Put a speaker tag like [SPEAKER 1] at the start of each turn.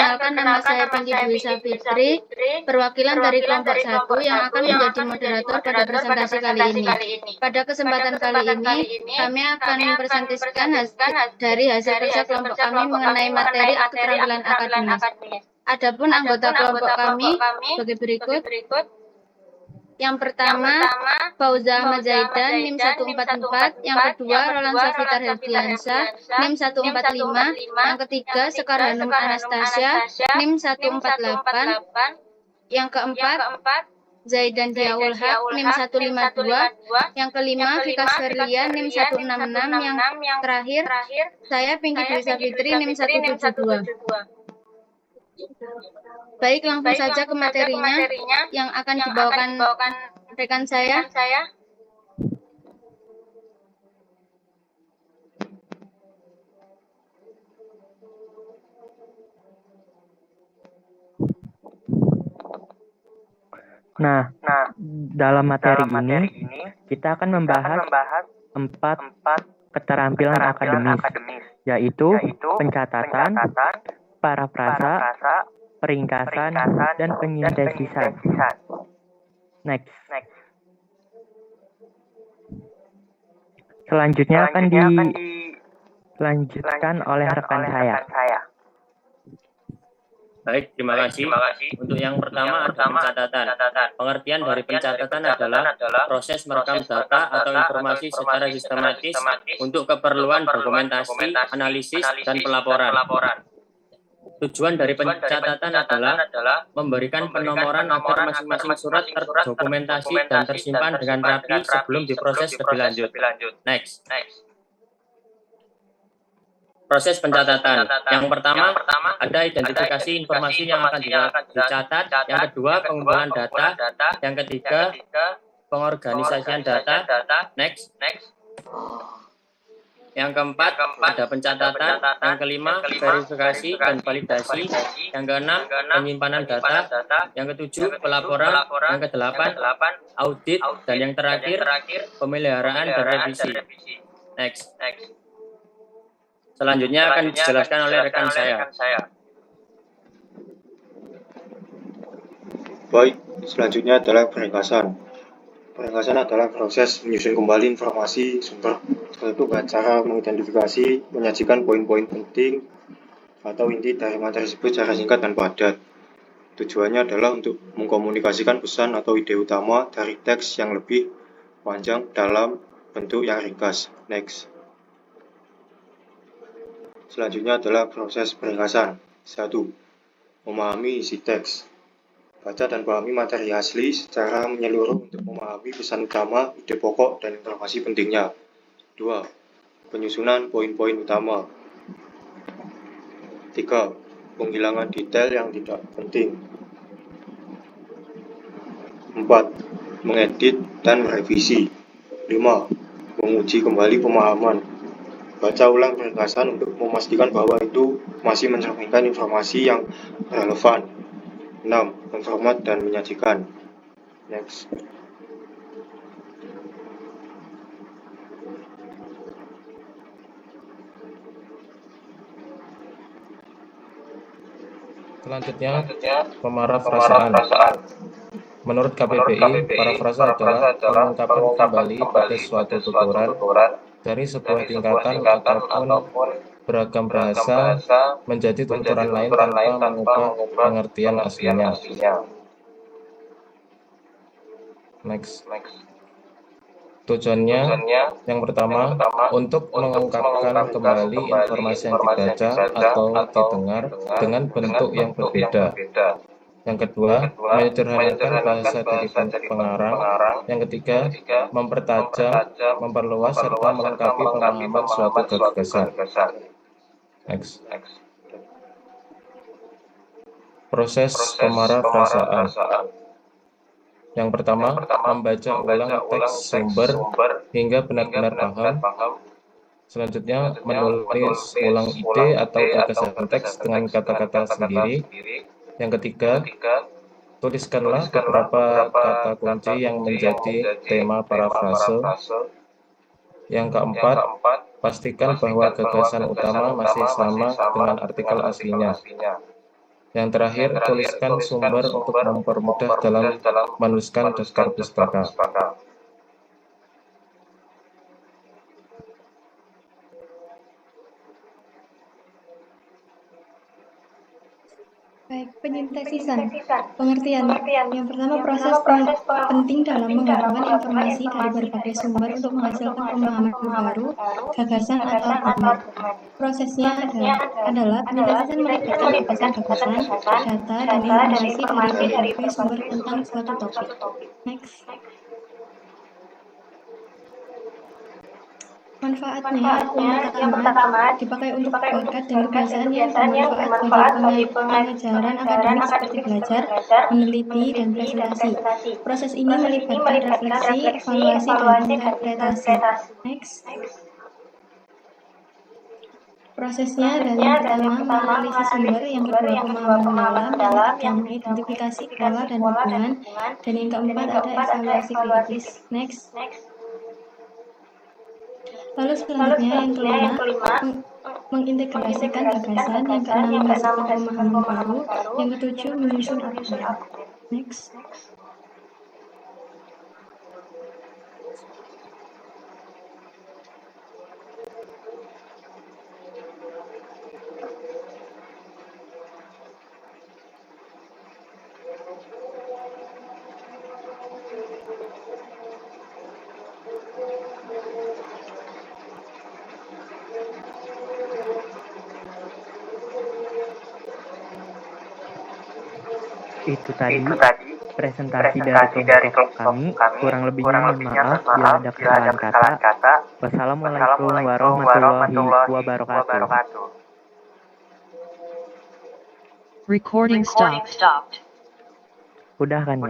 [SPEAKER 1] perkenalkan nama saya Pinky Dwi Safitri, perwakilan dari kelompok 1 yang akan menjadi moderator pada presentasi kali ini. Pada kesempatan kali ini, kami akan mempresentasikan dari hasil kerja kelompok kami mengenai materi keterampilan akademis. Adapun anggota kelompok kami sebagai berikut. Yang pertama, Fauza Ahmad Zaidan, NIM 144. Yang kedua, Roland Safitar Herdiansyah, NIM 145. Yang ketiga, Sekar Hanum Anastasia, NIM 148. Yang keempat, Zaidan Diaul Haq, NIM 152. Yang kelima, Vikas Verlia, NIM 166. Yang terakhir, saya Pinky Dwi Safitri, NIM 172. Baik, langsung saja ke materinya yang akan dibawakan rekan saya.
[SPEAKER 2] Nah, dalam materi ini kita akan membahas 4 keterampilan akademis, yaitu pencatatan, parafrasa, peringkasan, dan penyintesisan. Next. Selanjutnya akan dilanjutkan oleh rekan saya.
[SPEAKER 3] Baik, terima kasih. Untuk yang pertama ada pencatatan. Pengertian dari pencatatan adalah proses merekam data atau informasi secara sistematis untuk keperluan dokumentasi, analisis, dan pelaporan. Tujuan dari pencatatan adalah memberikan penomoran agar masing-masing surat terdokumentasi dan tersimpan dengan rapi sebelum diproses lebih lanjut. Next. Proses pencatatan. Yang pertama, ada identifikasi informasi yang akan dicatat. Yang kedua, pengumpulan data. Yang ketiga, pengorganisasian data. Next. Yang keempat, ada pencatatan. Yang kelima, verifikasi dan validasi. Yang keenam, penyimpanan data. Yang ketujuh, pelaporan. Yang kedelapan, audit. Dan yang terakhir, pemeliharaan dan revisi. Next. Selanjutnya akan dijelaskan oleh rekan saya.
[SPEAKER 4] Baik, selanjutnya adalah peringkasan. Peringkasan adalah proses menyusun kembali informasi sumber tersebut dengan cara mengidentifikasi, menyajikan poin-poin penting atau inti dari materi tersebut secara singkat dan padat. Tujuannya adalah untuk mengkomunikasikan pesan atau ide utama dari teks yang lebih panjang dalam bentuk yang ringkas. Next. Selanjutnya adalah proses peringkasan. 1. Memahami isi teks. Baca dan pahami materi asli secara menyeluruh untuk memahami pesan utama, ide pokok, dan informasi pentingnya. 2. Penyusunan poin-poin utama. 3. Penghilangan detail yang tidak penting. 4. Mengedit dan merevisi. 5. Menguji kembali pemahaman. Baca ulang peringkasan untuk memastikan bahwa itu masih mencerminkan informasi yang relevan. 6. Memformat dan menyajikan. Next.
[SPEAKER 5] Selanjutnya, pemarafrasaan. Menurut KPPI, parafrasa adalah mengungkapkan kembali pada suatu tuturan dari sebuah tingkatan ataupun beragam bahasa menjadi tuturan lain tanpa mengubah pengertian aslinya. Next. Tujuannya yang pertama, untuk mengungkapkan kembali informasi yang dibaca atau didengar dengan bentuk yang berbeda. Yang kedua, menyederhanakan bahasa dari pengarang. Yang ketiga, mempertajam, memperluas, serta melengkapi pemahaman suatu gagasan. Next. Proses pemarafrasaan. Yang pertama, membaca ulang teks sumber hingga benar-benar paham. Selanjutnya, menulis ulang ide atau gagasan teks dengan kata-kata sendiri. Yang ketiga, tuliskanlah beberapa kata kunci yang menjadi tema parafrase. Yang keempat, pastikan bahwa gagasan utama masih sama dengan artikel aslinya. Yang terakhir, tuliskan sumber untuk mempermudah dalam menuliskan daftar pustaka.
[SPEAKER 6] Baik, penyintesisan. Pengertian. Yang pertama, proses penting dalam menggabungkan informasi dari berbagai sumber untuk menghasilkan pemahaman baru, gagasan, atau argumen. Prosesnya adalah penyintesisan melibatkan gagasan-gagasan, data, dan informasi dari berbagai sumber tentang suatu topik. Next. Manfaatnya, yang pertama, dipakai untuk bakat dan kebiasaan yang bermanfaat bagi pengajaran akademik seperti belajar, meneliti, dan presentasi. Proses ini melibatkan refleksi, evaluasi, dan interpretasi. Next. Prosesnya adalah yang pertama, menganalisis sumber, yang kedua, pemahaman mendalam, yang ketiga, mengidentifikasi pola dan hubungan, dan yang keempat, ada evaluasi kritis. Next. Lalu selanjutnya yang kelima, mengintegrasikan gagasan, yang keenam, menghasilkan pemahaman baru, yang ketujuh, menyusun argumen. Next.
[SPEAKER 2] Itu tadi presentasi dari kelompok kami. Kurang lebihnya mohon maaf bila ada kesalahan kata. Wassalamualaikum warahmatullahi wabarakatuh.
[SPEAKER 7] Recording stopped.
[SPEAKER 2] Udah kan ya?